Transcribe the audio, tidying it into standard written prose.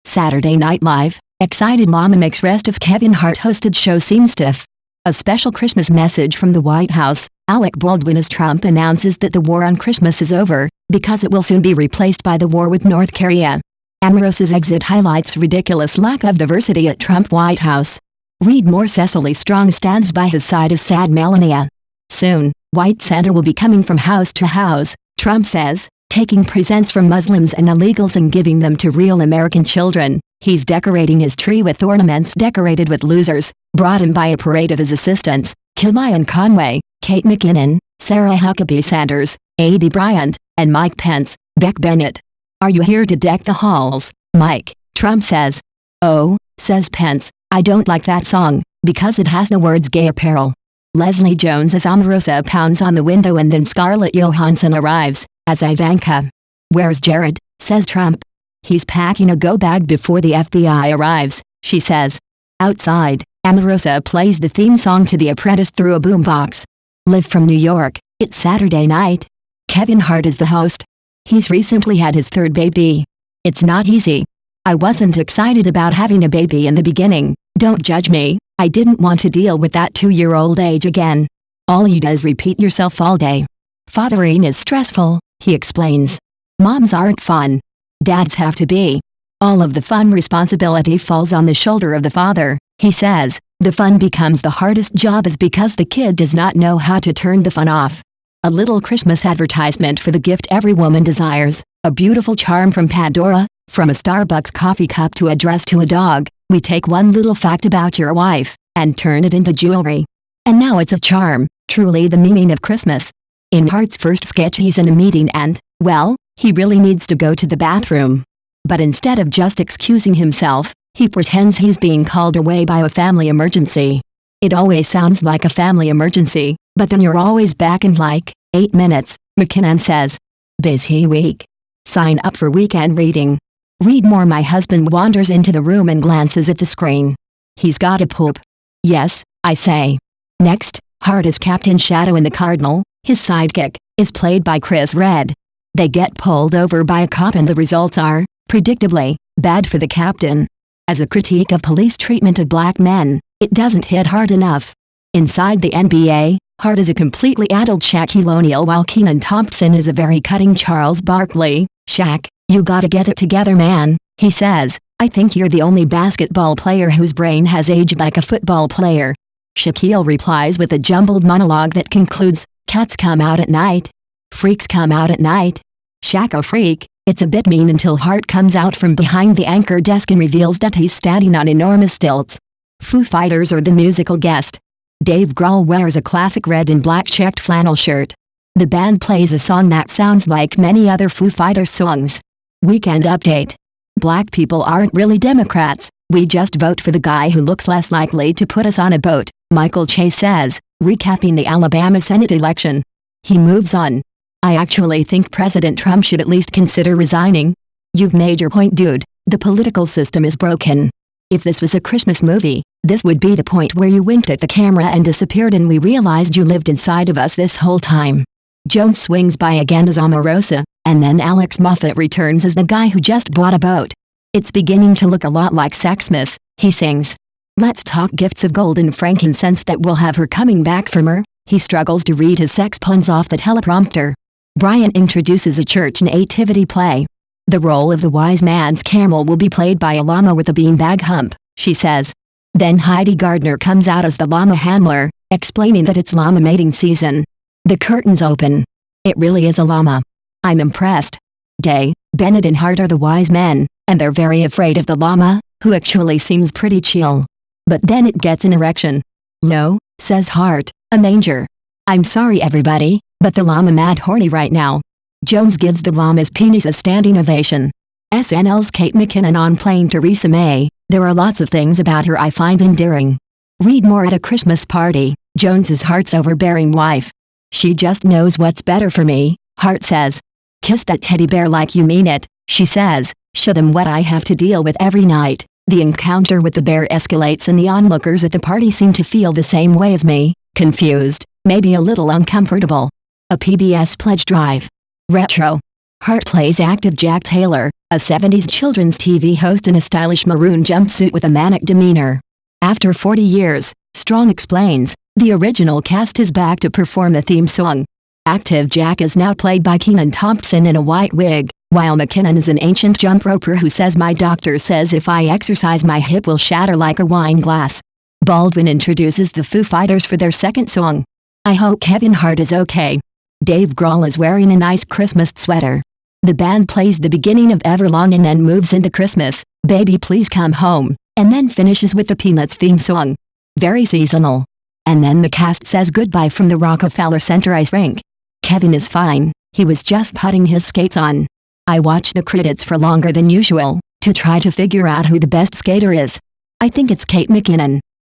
Saturday Night Live, excited llama makes rest of Kevin Hart-hosted show seem stiff. A special Christmas message from the White House, Alec Baldwin as Trump announces that the war on Christmas is over, because it will soon be replaced by the war with North Korea. Omarosa's exit highlights ridiculous lack of diversity at Trump White House. Read more. Cecily Strong stands by his side as sad Melania. Soon, White Santa will be coming from house to house, Trump says, taking presents from Muslims and illegals and giving them to real American children. He's decorating his tree with ornaments decorated with losers, brought in by a parade of his assistants, Kellyanne Conway, Kate McKinnon, Sarah Huckabee Sanders, A.D. Bryant, and Mike Pence. Beck Bennett. Are you here to deck the halls, Mike? Trump says. Oh, says Pence, I don't like that song, because it has no words. Gay apparel. Leslie Jones as Omarosa pounds on the window and then Scarlett Johansson arrives, as Ivanka. Where's Jared? Says Trump. He's packing a go bag before the FBI arrives, she says. Outside, Omarosa plays the theme song to The Apprentice through a boombox. Live from New York, it's Saturday night. Kevin Hart is the host. He's recently had his third baby. It's not easy. I wasn't excited about having a baby in the beginning, don't judge me, I didn't want to deal with that 2-year-old age again. All you do is repeat yourself all day. Fathering is stressful, he explains. Moms aren't fun. Dads have to be. All of the fun responsibility falls on the shoulder of the father, he says. The fun becomes the hardest job is because the kid does not know how to turn the fun off. A little Christmas advertisement for the gift every woman desires, a beautiful charm from Pandora, from a Starbucks coffee cup to a dress to a dog. We take one little fact about your wife, and turn it into jewelry. And now it's a charm, truly the meaning of Christmas. In Hart's first sketch he's in a meeting and, well, he really needs to go to the bathroom. But instead of just excusing himself, he pretends he's being called away by a family emergency. It always sounds like a family emergency, but then you're always back in like 8 minutes, McKinnon says. Busy week. Sign up for weekend reading. Read more. My husband wanders into the room and glances at the screen. He's got a poop. Yes, I say. Next, Hart is Captain Shadow in The Cardinal. His sidekick is played by Chris Redd. They get pulled over by a cop and the results are, predictably, bad for the captain. As a critique of police treatment of black men, it doesn't hit hard enough. Inside the NBA, Hart is a completely adult Shaquille O'Neal while Kenan Thompson is a very cutting Charles Barkley. Shaq, you gotta get it together, man, he says. I think you're the only basketball player whose brain has aged like a football player. Shaquille replies with a jumbled monologue that concludes, cats come out at night. Freaks come out at night. Shaq a freak. It's a bit mean until Hart comes out from behind the anchor desk and reveals that he's standing on enormous stilts. Foo Fighters are the musical guest. Dave Grohl wears a classic red and black checked flannel shirt. The band plays a song that sounds like many other Foo Fighters songs. Weekend update. Black people aren't really Democrats, we just vote for the guy who looks less likely to put us on a boat, Michael Che says, recapping the Alabama Senate election. He moves on. I actually think President Trump should at least consider resigning. You've made your point, dude. The political system is broken. If this was a Christmas movie, this would be the point where you winked at the camera and disappeared and we realized you lived inside of us this whole time. Jones swings by again as Omarosa, and then Alex Moffat returns as the guy who just bought a boat. It's beginning to look a lot like Sexmas, he sings. Let's talk gifts of gold and frankincense that will have her coming back from her. He struggles to read his sex puns off the teleprompter. Brian introduces a church nativity play. The role of the wise man's camel will be played by a llama with a beanbag hump, she says. Then Heidi Gardner comes out as the llama handler, explaining that it's llama mating season. The curtains open. It really is a llama. I'm impressed. Bennett and Hart are the wise men, and they're very afraid of the llama, who actually seems pretty chill. But then it gets an erection. No, says Hart, a manger. I'm sorry everybody, but the llama mad horny right now. Jones gives the llama's penis a standing ovation. SNL's Kate McKinnon on playing Theresa May. There are lots of things about her I find endearing. Read more. At a Christmas party, Jones is Hart's overbearing wife. She just knows what's better for me, Hart says. Kiss that teddy bear like you mean it, she says. Show them what I have to deal with every night. The encounter with the bear escalates and the onlookers at the party seem to feel the same way as me, confused, maybe a little uncomfortable. A PBS pledge drive. Retro. Hart plays active Jack Taylor, a 70s children's TV host in a stylish maroon jumpsuit with a manic demeanor. After 40 years, Strong explains, the original cast is back to perform the theme song. Active Jack is now played by Kenan Thompson in a white wig, while McKinnon is an ancient jump roper who says my doctor says if I exercise my hip will shatter like a wine glass. Baldwin introduces the Foo Fighters for their second song. I hope Kevin Hart is okay. Dave Grohl is wearing a nice Christmas sweater. The band plays the beginning of Everlong and then moves into Christmas, Baby Please Come Home, and then finishes with the Peanuts theme song. Very seasonal. And then the cast says goodbye from the Rockefeller Center ice rink. Kevin is fine, he was just putting his skates on. I watched the credits for longer than usual, to try to figure out who the best skater is. I think it's Kate McKinnon.